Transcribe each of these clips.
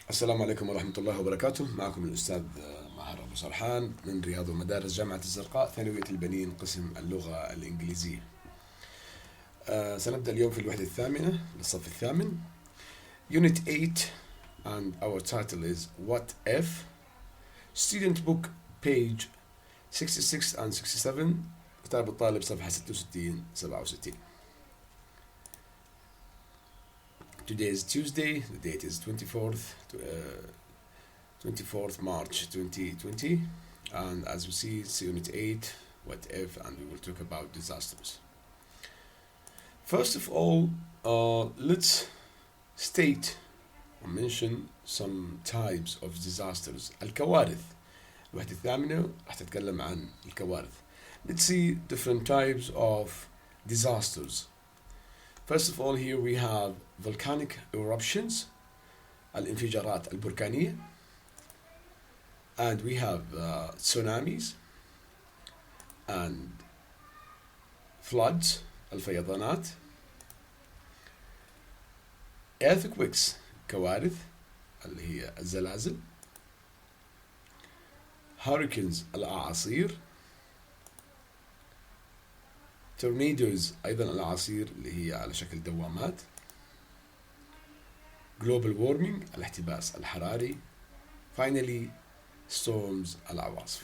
السلام عليكم ورحمة الله وبركاته. معكم الأستاذ ماهر أبو سرحان من رياض ومدارس جامعة الزرقاء، ثانوية البنين، قسم اللغة الإنجليزية. سنبدأ اليوم في الوحدة الثامنة للصف الثامن Unit 8 and our title is What If. Student book page 66 and 67. كتاب الطالب صفحة 66 67. Today is Tuesday, the date is 24th March 2020, and as we see it's Unit 8, What If, and we will talk about disasters. First of all, let's state or mention some types of disasters. الكوارث. الوحدة الثامنة راح تتكلم عن الكوارث. Let's see different types of disasters. First of all, here we have volcanic eruptions, الانفجارات البركانية, and we have tsunamis and floods, الفيضانات, earthquakes, كوارث اللي هي الزلازل, hurricanes, الأعاصير, tornadoes أيضا الأعاصير اللي هي على شكل دوامات, global warming الاحتباس الحراري, finally storms العواصف.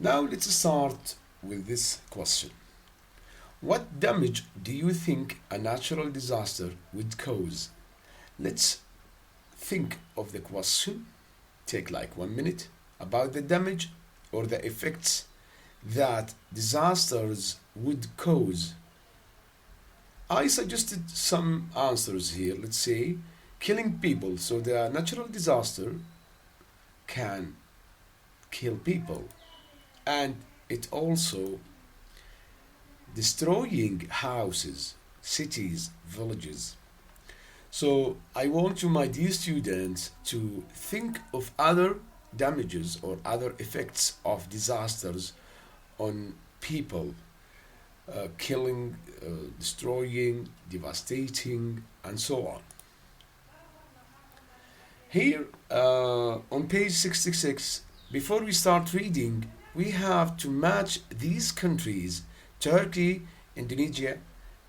Now let's start with this question. What damage do you think a natural disaster would cause? Let's think of the question, take like 1 minute, about the damage or the effects that disasters would cause. I suggested some answers here. Let's say killing people. So the natural disaster can kill people, and it also destroying houses, cities, villages. So I want you, my dear students, to think of other damages or other effects of disasters on people, killing, destroying, devastating, and so on. Here on page 66, before we start reading, we have to match these countries: Turkey, Indonesia,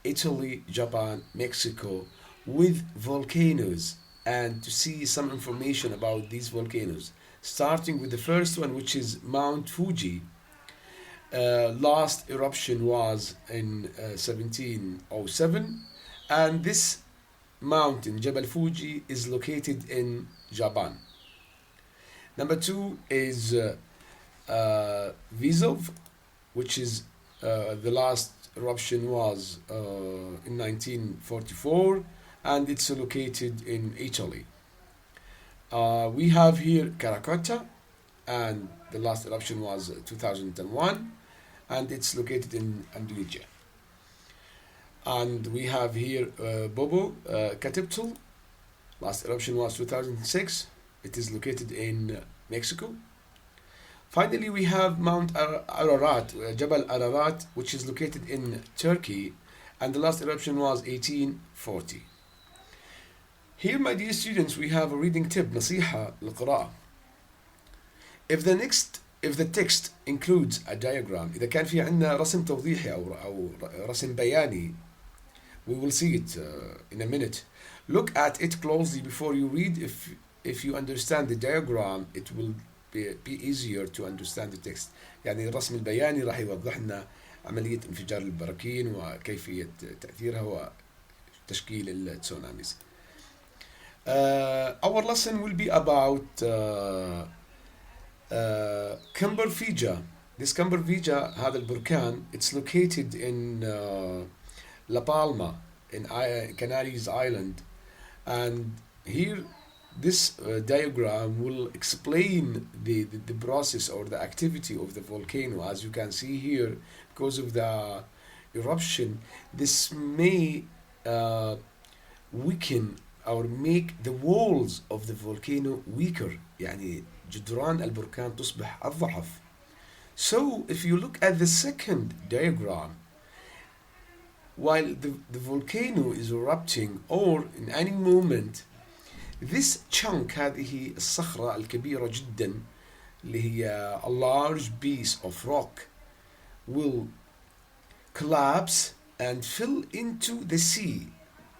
Italy, Japan, Mexico, with volcanoes, and to see some information about these volcanoes, starting with the first one, which is Mount Fuji. Last eruption was in 1707, and this mountain, Jebel Fuji, is located in Japan. Number two is Vesuv, which is the last eruption was in 1944, and it's located in Italy. We have here Krakatoa, and the last eruption was 2001, and it's located in Indonesia. And we have here Bobo Katiptul, last eruption was 2006, it is located in Mexico. Finally, we have Mount Ararat, Jabal Ararat, which is located in Turkey, and the last eruption was 1840. Here, my dear students, we have a reading tip, نصيحة للقراءة. If the text includes a diagram, إذا كان في عندنا رسم توضيحي أو رسم بياني, we will see it in a minute. Look at it closely before you read. If you understand the diagram, it will be easier to understand the text. يعني الرسم البياني راح يوضح لنا عملية انفجار البراكين وكيفية تأثيرها وتشكيل التسوناميز. Our lesson will be about Camber Fija. This Camber Fija, هذا البركان, it's located in La Palma in Canaries Island, and here this diagram will explain the process or the activity of the volcano. As you can see here, because of the eruption, this may weaken or make the walls of the volcano weaker. يعني جدران البركان تصبح أضعف. So if you look at the second diagram, while the volcano is erupting, or in any moment This chunk هذه الصخرة الكبيرة جدا اللي هي a large piece of rock will collapse and fill into the sea.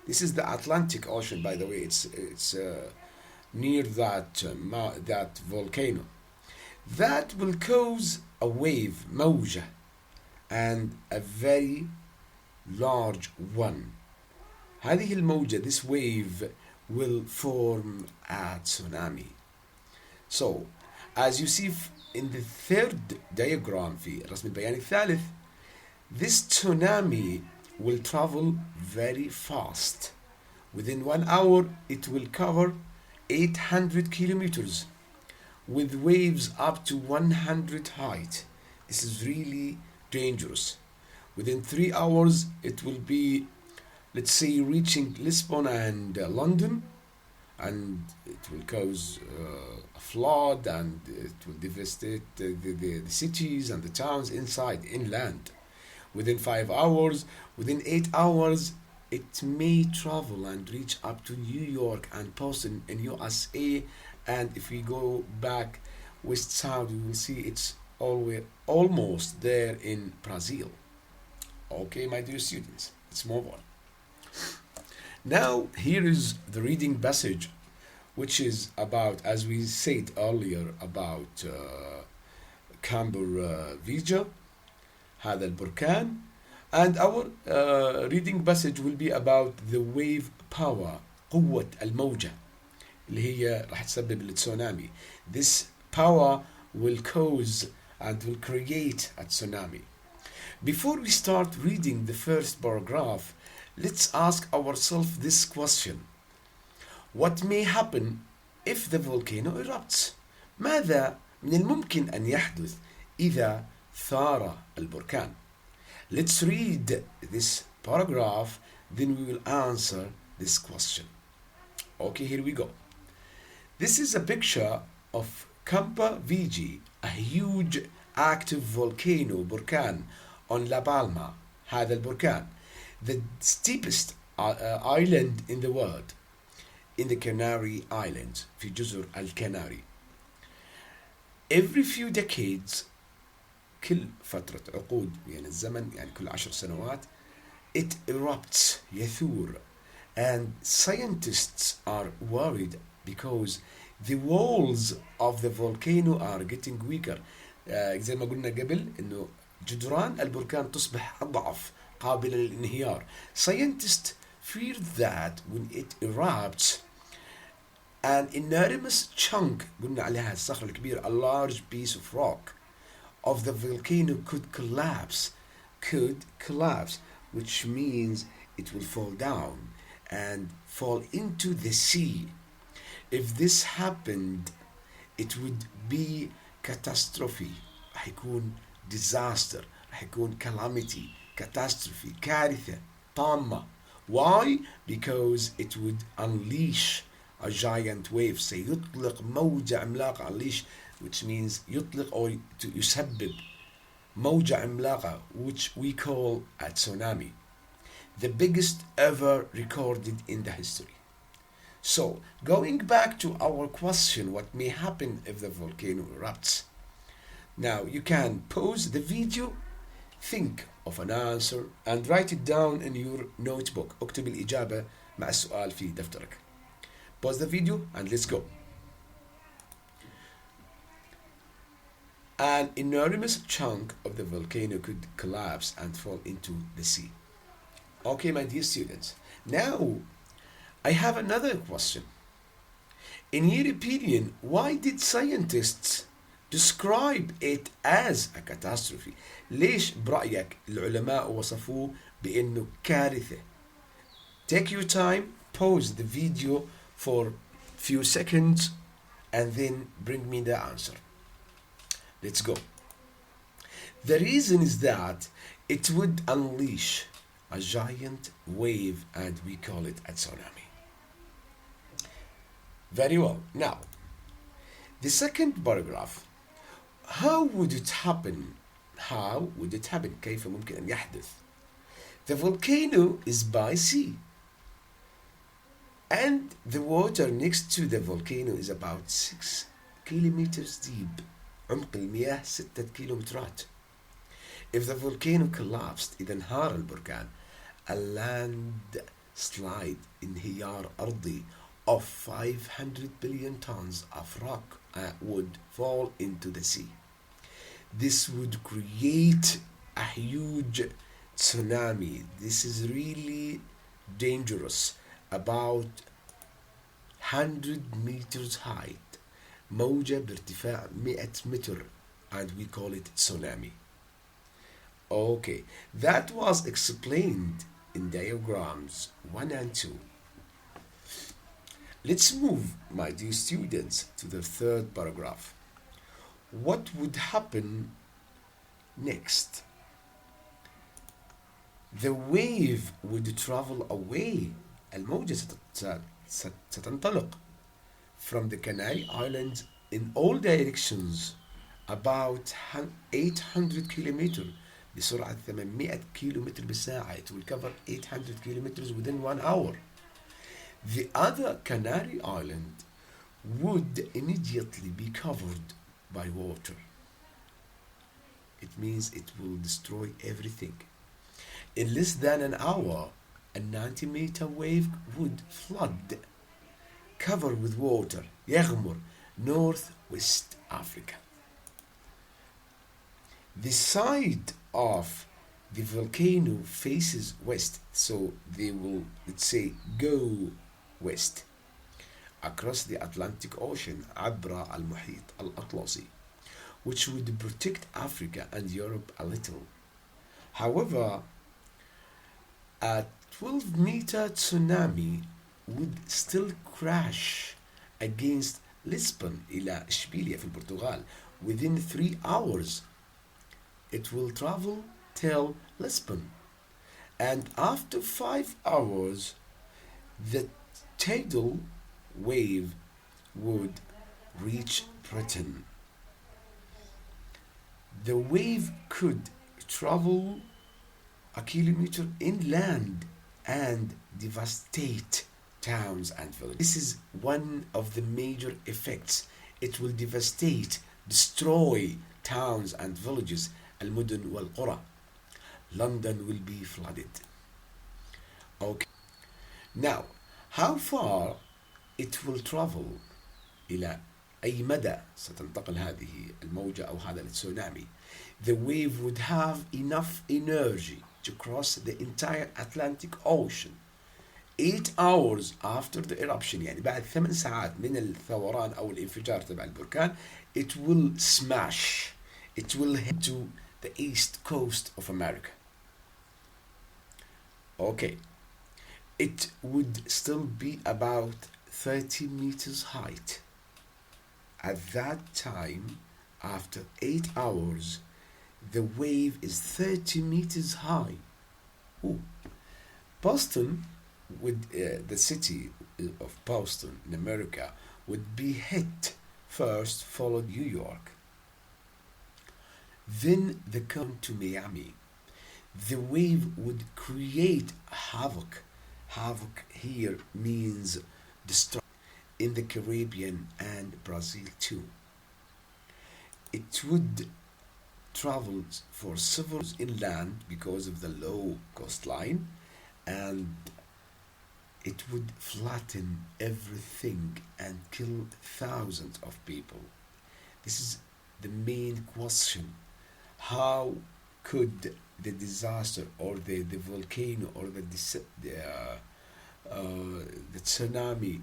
This is the Atlantic Ocean, by the way. It's near that volcano. That will cause a wave, موجة, and a very large one. هذه الموجة, this wave, will form a tsunami. So, as you see in the third diagram في الرسم البياني الثالث, this tsunami will travel very fast. Within 1 hour, it will cover 800 kilometers with waves up to 100 height. This is really dangerous. Within 3 hours, it will be, let's say, reaching Lisbon and London, and it will cause a flood, and it will devastate the cities and the towns inland. Within 5 hours, within 8 hours, it may travel and reach up to New York and Boston in USA. And if we go back west south, we will see it's almost there in Brazil. Okay, my dear students, let's move on. Now, here is the reading passage, which is about, as we said earlier, about Camber Vija, هذا البركان. And our reading passage will be about the wave power, قوة الموجة اللي هي راح تسبب التسونامي. This power will cause and will create a tsunami. Before we start reading the first paragraph, let's ask ourselves this question. What may happen if the volcano erupts? ماذا من الممكن أن يحدث إذا ثار البركان? Let's read this paragraph, then we will answer this question. Okay, here we go. This is a picture of Campa Vigi, a huge active volcano, بركان, on La Palma, هذا البركان, the steepest island in the world, in the Canary Islands, في جزر الكناري. Every few decades, كل فترة عقود يعني الزمن يعني كل 10 سنوات, it erupts, يثور, and scientists are worried because the walls of the volcano are getting weaker. زي ما قلنا قبل إنه جدران البركان تصبح أضعف قابلة للانهيار. Scientists fear that when it erupts, an enormous chunk, قلنا عليها الصخرة الكبيرة, a large piece of rock of the volcano could collapse, which means it will fall down and fall into the sea. If this happened, it would be catastrophe. راح يكون disaster, راح يكون calamity, catastrophe, كارثة طامة. Why? Because it would unleash a giant wave. سيطلق موجة عملاقة, unleash, which means يطلق or to يسبب موجة عملاقة, which we call a tsunami, the biggest ever recorded in the history. So, going back to our question, what may happen if the volcano erupts? Now, you can pause the video, think of an answer, and write it down in your notebook. اكتب الإجابة مع السؤال في دفترك. Pause the video and let's go. An enormous chunk of the volcano could collapse and fall into the sea. Okay, my dear students. Now, I have another question. In your opinion, why did scientists describe it as a catastrophe? ليش برأيك العلماء وصفوه بأنه كارثة? Take your time, pause the video for few seconds, and then bring me the answer. Let's go. The reason is that it would unleash a giant wave, and we call it a tsunami. Very well. Now, the second paragraph. How would it happen? How would it happen? كيف ممكن أن يحدث? The volcano is by sea. And the water next to the volcano is about 6 kilometers deep. عمق المياه 6 كيلومترات. If the volcano collapsed إذا انهار البركان, a landslide انهيار أرضي of 500 billion tons of rock would fall into the sea. This would create a huge tsunami. This is really dangerous. About 100 meters height. موجة بارتفاع 100 متر, and we call it tsunami. Okay, that was explained in diagrams 1 and 2. Let's move, my dear students, to the third paragraph. What would happen next? The wave would travel away. الموجة ستنطلق from the Canary Islands in all directions about 800 kilometers بسرعة 800 كيلومتر بالساعة. It will cover 800 kilometers within 1 hour. The other Canary Island would immediately be covered by water. It means it will destroy everything. In less than an hour, a 90-meter wave would flood, cover with water, يغمر northwest Africa. The side of the volcano faces west, so they will, let's say, go west across the Atlantic Ocean عبر المحيط الأطلسي, which would protect Africa and Europe a little. However, a 12-meter tsunami would still crash against Lisbon إلى إشبيلية في البرتغال within 3 hours. It will travel till Lisbon, and after 5 hours, the tidal wave would reach Britain. The wave could travel a kilometer inland and devastate towns and villages. This is one of the major effects. It will devastate, destroy towns and villages. المدن والقرى. London will be flooded. Okay. Now, how far it will travel? إلى أي مدى ستنتقل هذه الموجة أو هذا التسونامي? The wave would have enough energy to cross the entire Atlantic Ocean 8 hours after the eruption. يعني بعد 8 ساعات من الثوران أو الانفجار تبع البركان, it will smash. It will head to the east coast of America. Okay. It would still be about 30 meters height. At that time, after 8 hours, the wave is 30 meters high. Ooh. Boston, the city of Boston in America, would be hit first, followed New York. Then the come to Miami. The wave would create havoc. Havoc here means destruction in the Caribbean and Brazil too. It would travel for several hours inland because of the low coastline, and it would flatten everything and kill thousands of people. This is the main question. How could the disaster or the volcano or the tsunami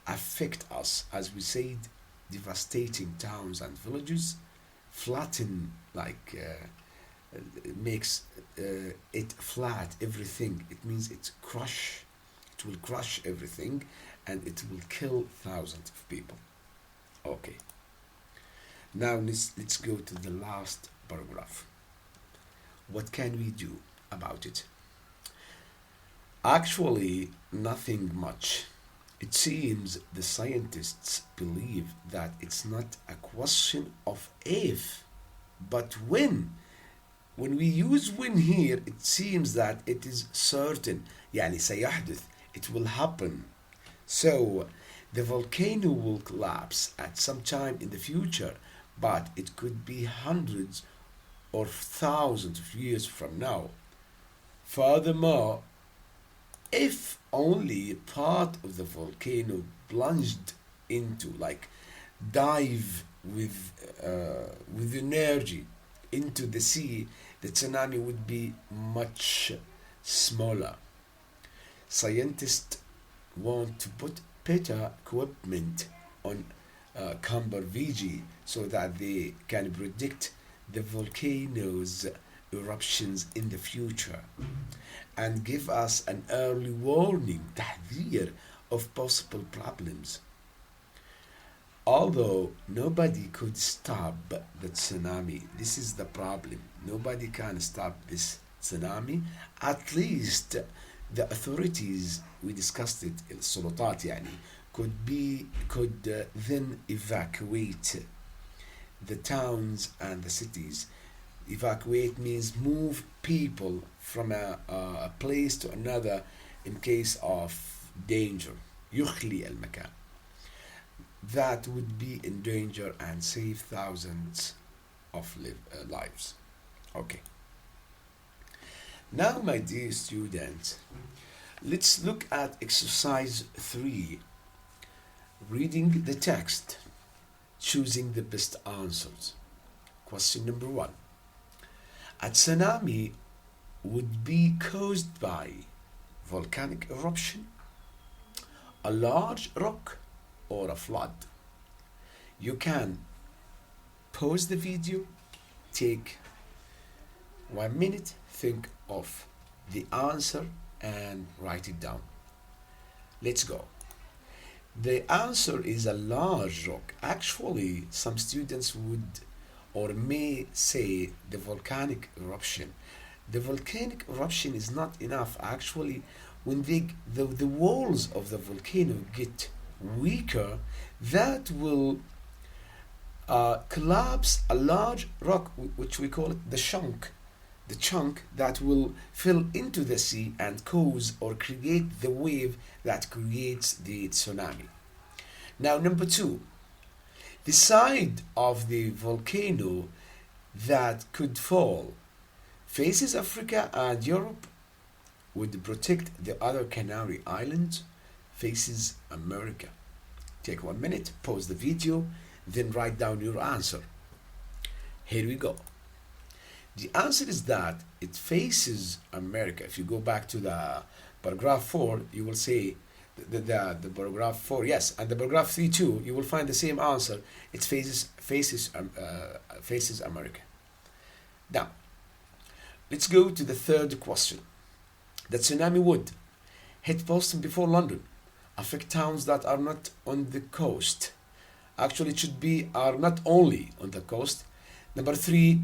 affect us? As we said, devastating towns and villages, flatten, like makes it flat, everything. It means it will crush everything, and it will kill thousands of people. Okay. Now let's go to the last paragraph. What can we do about it? Actually, nothing much. It seems the scientists believe that it's not a question of if, but when. When we use when here, it seems that it is certain. يعني سيحدث. it will happen. So the volcano will collapse at some time in the future, but it could be hundreds or thousands of years from now. Furthermore, if only part of the volcano plunged into, like, dive with energy into the sea, the tsunami would be much smaller. Scientists want to put better equipment on Camber VG so that they can predict the volcano's eruptions in the future and give us an early warning تحذير of possible problems. Although nobody could stop the tsunami, this is the problem. Nobody can stop this tsunami. At least the authorities, we discussed it, السلطات يعني, could then evacuate the towns and the cities. Evacuate means move people from a place to another in case of danger. يخلي المكان. That would be in danger and save thousands of lives. Okay. Now, my dear students, let's look at exercise 3. Reading the text, choosing the best answers. Question number 1. A tsunami would be caused by volcanic eruption, a large rock, or a flood. You can pause the video, take 1 minute, think of the answer and write it down. Let's go. The answer is a large rock. Actually, some students would or may say the volcanic eruption. The volcanic eruption is not enough. Actually, when the walls of the volcano get weaker, that will collapse a large rock, which we call it the chunk that will fill into the sea and cause or create the wave that creates the tsunami. Now, number 2, the side of the volcano that could fall faces Africa and Europe, would protect the other Canary Islands, faces America. Take 1 minute, pause the video, then write down your answer. Here we go. The answer is that it faces America. If you go back to the paragraph 4, you will say the paragraph 4, yes, and the paragraph 3 too, you will find the same answer. It faces America. Now, let's go to the third question. The tsunami would hit Boston before London, affect towns that are not on the coast. Actually, it should be are not only on the coast. Number 3,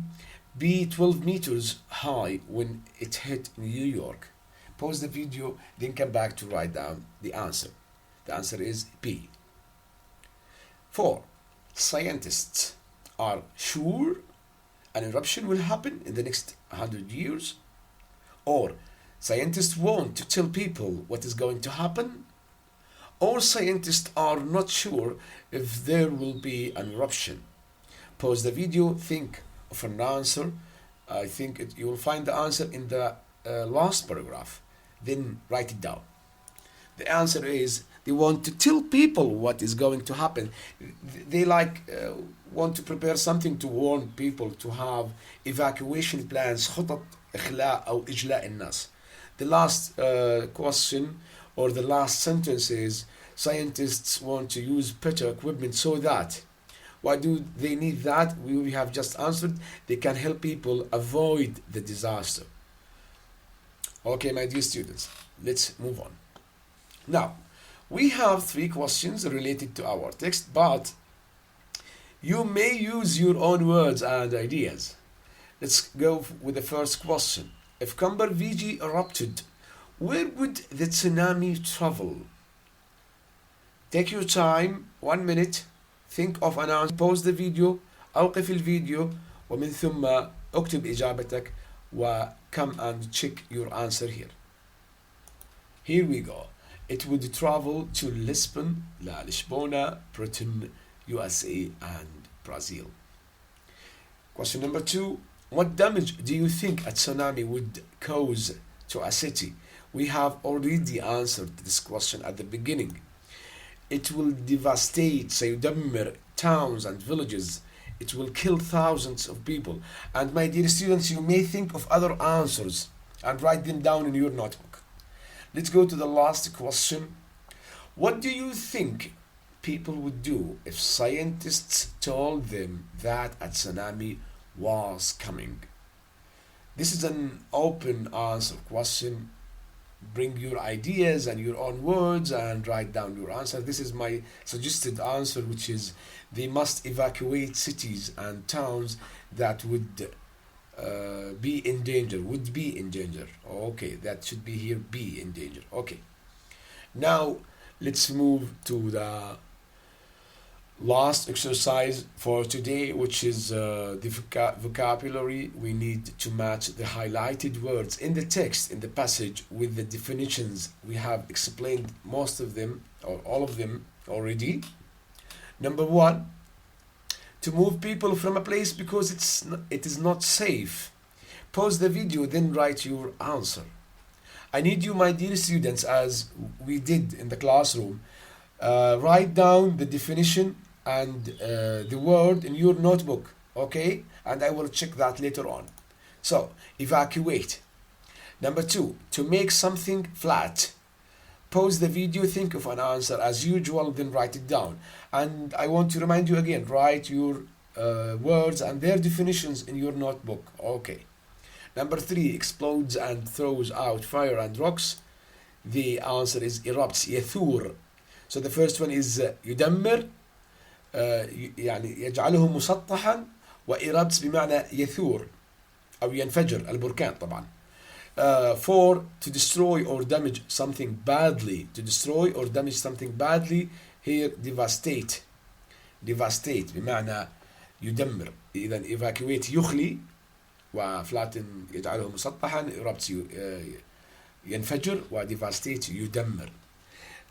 be 12 meters high when it hit New York. Pause the video, then come back to write down the answer. The answer is B. 4, scientists are sure an eruption will happen in the next 100 years. Or scientists want to tell people what is going to happen. Or scientists are not sure if there will be an eruption. Pause the video, think of an answer. I think you will find the answer in the last paragraph. Then write it down. The answer is they want to tell people what is going to happen. They want to prepare something to warn people, to have evacuation plans, خطط إخلاء أو إجلاء الناس. The last question or the last sentence is scientists want to use better equipment so that. Why do they need that? We have just answered. They can help people avoid the disaster. Okay, my dear students, let's move on. Now, we have 3 questions related to our text, but you may use your own words and ideas. Let's go with the first question. If Camber VG erupted, where would the tsunami travel? Take your time, 1 minute, think of an answer, pause the video, أوقف الفيديو ومن ثم اكتب إجابتك و come and check your answer here. Here we go. it would travel to Lisbon, Lisbona, Britain, USA, and Brazil. Question number 2. What damage do you think a tsunami would cause to a city? We have already answered this question at the beginning. It will devastate, سيدمر, towns and villages. It will kill thousands of people. And my dear students, you may think of other answers and write them down in your notebook. Let's go to the last question. What do you think people would do if scientists told them that a tsunami was coming? This is an open answer question. Bring your ideas and your own words and write down your answer. This is my suggested answer, which is they must evacuate cities and towns that would be in danger, would be in danger. Okay, that should be here, be in danger. Okay, now let's move to the last exercise for today, which is the vocabulary. We need to match the highlighted words in the text, in the passage, with the definitions. We have explained most of them or all of them already. Number 1, to move people from a place because it is not safe. Pause the video, then write your answer. I need you, my dear students, as we did in the classroom, write down the definition and the word in your notebook, okay? And I will check that later on. So, evacuate. Number 2, to make something flat. Pause the video, think of an answer as usual, then write it down. And I want to remind you again, write your words and their definitions in your notebook, okay? Number 3, explodes and throws out fire and rocks. The answer is erupts, يثور. So the first one is يدمر, يعني يجعله مسطحا، وإرابس بمعنى يثور أو ينفجر البركان طبعا. 4, to destroy or damage something badly. To destroy or damage something badly, here devastate. Devastate بمعنى يدمر. إذا evacuate يخلي، وفلاتن يجعله مسطحا، إرابس ينفجر، ودevastate يدمر.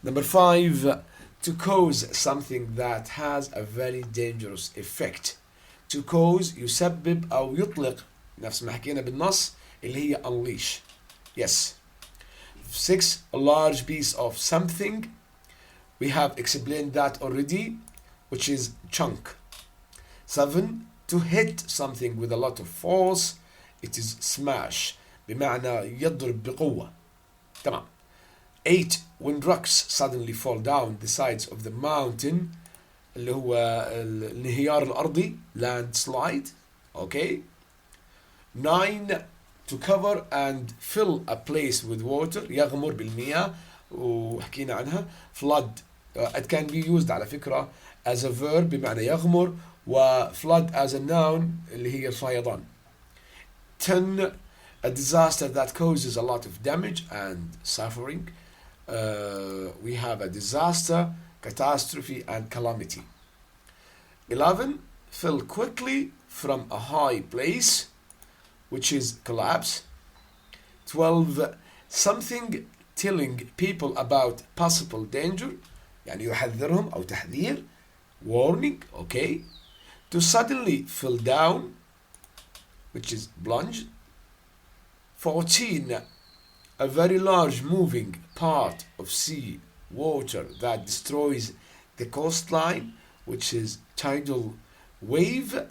Number 5, to cause something that has a very dangerous effect. To cause يسبب أو يطلق، نفس ما حكينا بالنص اللي هي unleash. Yes. 6, a large piece of something. We have explained that already, which is chunk. 7, to hit something with a lot of force. It is smash بمعنى يضرب بقوة. تمام. 8, when rocks suddenly fall down the sides of the mountain, اللي هو الانهيار الأرضي, landslide. Okay. 9, to cover and fill a place with water, يغمر بالمياه وحكينا عنها. flood, it can be used على فكرة as a verb بمعنى يغمر, flood as a noun اللي هي الفيضان. 10, a disaster that causes a lot of damage and suffering. We have a disaster, catastrophe, and calamity. 11, fell quickly from a high place, which is collapse. 12, something telling people about possible danger, يعني يحذرهم أو تحذير, warning, okay. To suddenly fall down, which is plunge. 14, a very large moving part of sea water that destroys the coastline, which is tidal wave,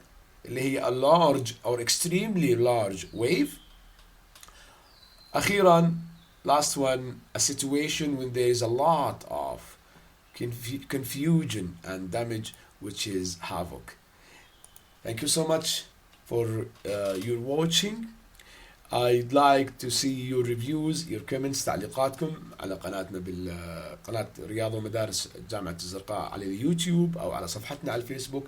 اللي هي a large or extremely large wave. أخيرا, last one, a situation when there is a lot of confusion and damage, which is havoc. Thank you so much for your watching. I'd like to see your reviews, your comments, تعليقاتكم على قناتنا بالقناة رياض ومدارس جامعة الزرقاء على اليوتيوب أو على صفحتنا على الفيسبوك،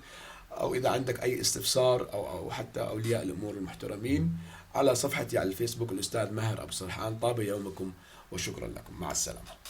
أو إذا عندك أي استفسار أو حتى أولياء الأمور المحترمين على صفحتي على الفيسبوك الأستاذ ماهر أبو سرحان. طاب يومكم وشكرا لكم. مع السلامة.